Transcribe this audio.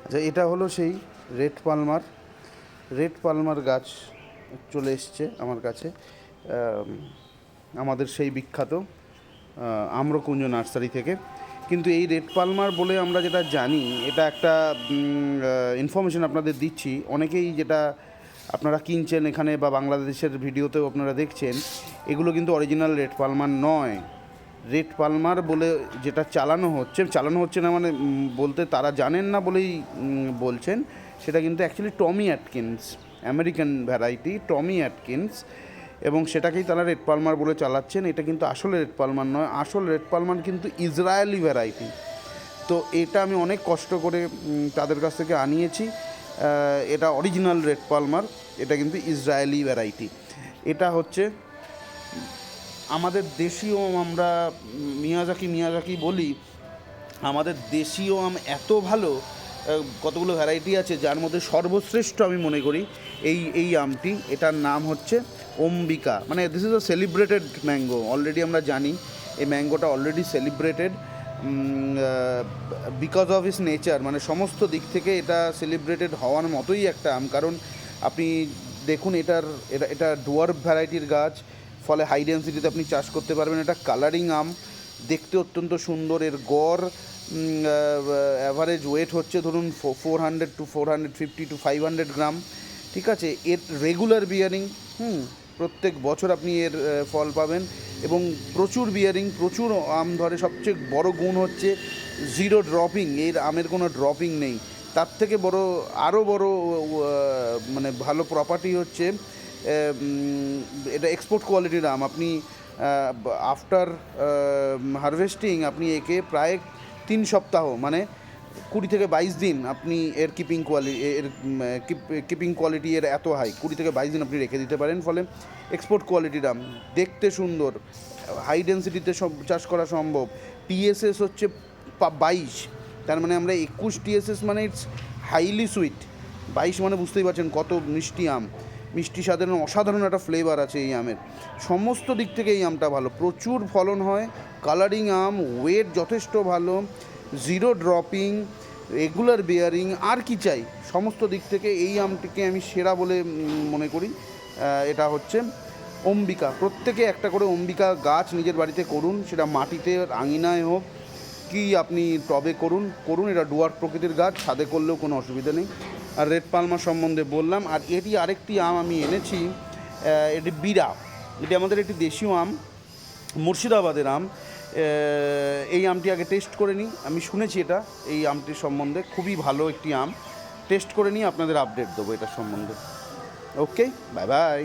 আচ্ছা, এটা হলো সেই রেড পালমার গাছ চলে এসছে আমার কাছে, আমাদের সেই বিখ্যাত আম্রকুঞ্জ নার্সারি থেকে। কিন্তু এই রেড পালমার বলে আমরা যেটা জানি, এটা একটা ইনফরমেশন আপনাদের দিচ্ছি, অনেকেই যেটা আপনারা কিনছেন এখানে বা বাংলাদেশের ভিডিওতেও আপনারা দেখছেন, এগুলো কিন্তু অরিজিনাল রেড পালমার নয়। রেড পালমার বলে যেটা চালানো হচ্ছে না মানে বলতে তারা জানেন না বলেই বলছেন, সেটা কিন্তু অ্যাকচুয়ালি টমি অ্যাটকিন্স, আমেরিকান ভ্যারাইটি টমি অ্যাটকিন্স, এবং সেটাকেই তারা রেড পালমার বলে চালাচ্ছেন। এটা কিন্তু আসলে রেড পালমার নয়, আসল রেড পালমার কিন্তু ইসরায়েলি ভ্যারাইটি। তো এটা আমি অনেক কষ্ট করে তাদের কাছ থেকে আনিয়েছি। এটা অরিজিনাল রেড পালমার, এটা কিন্তু ইসরায়েলি ভ্যারাইটি। এটা হচ্ছে আমাদের দেশীয় আমরা মিয়াজাকি বলি, আমাদের দেশীয় আম এত ভালো, কতগুলো ভ্যারাইটি আছে যার মধ্যে সর্বশ্রেষ্ঠ আমি মনে করি এই আমটি। এটার নাম হচ্ছে অম্বিকা, মানে this is a celebrated mango, already আমরা জানি এই ম্যাঙ্গোটা already celebrated because of its nature, মানে সমস্ত দিক থেকে এটা সেলিব্রেটেড হওয়ার মতোই একটা আম। কারণ আপনি দেখুন এটা ডুয়ার্ফ ভ্যারাইটির গাছ, ফলে হাই ডেন্সিটিতে আপনি চাষ করতে পারবেন। এটা কালারিং আম, দেখতে অত্যন্ত সুন্দর। এর গড় অ্যাভারেজ ওয়েট হচ্ছে ধরুন 400 to 450 to 500 গ্রাম, ঠিক আছে। এর রেগুলার বিয়ারিং, প্রত্যেক বছর আপনি এর ফল পাবেন, এবং প্রচুর বিয়ারিং, প্রচুর আম ধরে। সবচেয়ে বড় গুণ হচ্ছে জিরো ড্রপিং, এর আমের কোনো ড্রপিং নেই। তার থেকে আরও বড় মানে ভালো প্রপার্টি হচ্ছে এটা এক্সপোর্ট কোয়ালিটির আম। আপনি আফটার হারভেস্টিং আপনি একে প্রায় 3 সপ্তাহ, মানে 20 থেকে 22 দিন আপনি এর কিপিং কোয়ালিটি এর এত হাই, 20 থেকে 22 দিন আপনি রেখে দিতে পারেন। ফলে এক্সপোর্ট কোয়ালিটির আম, দেখতে সুন্দর, হাই ডেন্সিটিতে সব চাষ করা সম্ভব। টিএসএস হচ্ছে 22, তার মানে আমরা 21 টিএসএস, মানে ইটস হাইলি সুইট। 22 মানে বুঝতেই পারছেন কত মিষ্টি আম, মিষ্টি স্বাদের অসাধারণ একটা ফ্লেভার আছে এই আমের। সমস্ত দিক থেকে এই আমটা ভালো, প্রচুর ফলন হয়, কালারিং আম, ওয়েট যথেষ্ট ভালো, জিরো ড্রপিং, রেগুলার বেয়ারিং, আর কি চাই। সমস্ত দিক থেকে এই আমটিকে আমি সেরা বলে মনে করি। এটা হচ্ছে অম্বিকা। প্রত্যেকে একটা করে অম্বিকা গাছ নিজের বাড়িতে করুন, সেটা মাটিতে আঙিনায় হোক কি আপনি টবে করুন। এটা ডুয়ার্ফ প্রকৃতির গাছ, ছাদে করলেও কোনো অসুবিধা নেই। আর রেড পালমার সম্বন্ধে বললাম। আর এটি আরেকটি আম আমি এনেছি, এটি বিরা, এটি আমাদের একটি দেশীয় আম, মুর্শিদাবাদের আম। এই আমটি আগে টেস্ট করে নিই, আমি শুনেছি এই আমটির সম্বন্ধে খুবই ভালো একটি আম। টেস্ট করে নিই, আপনাদের আপডেট দেবো এটার সম্বন্ধে। ওকে, বাই বাই।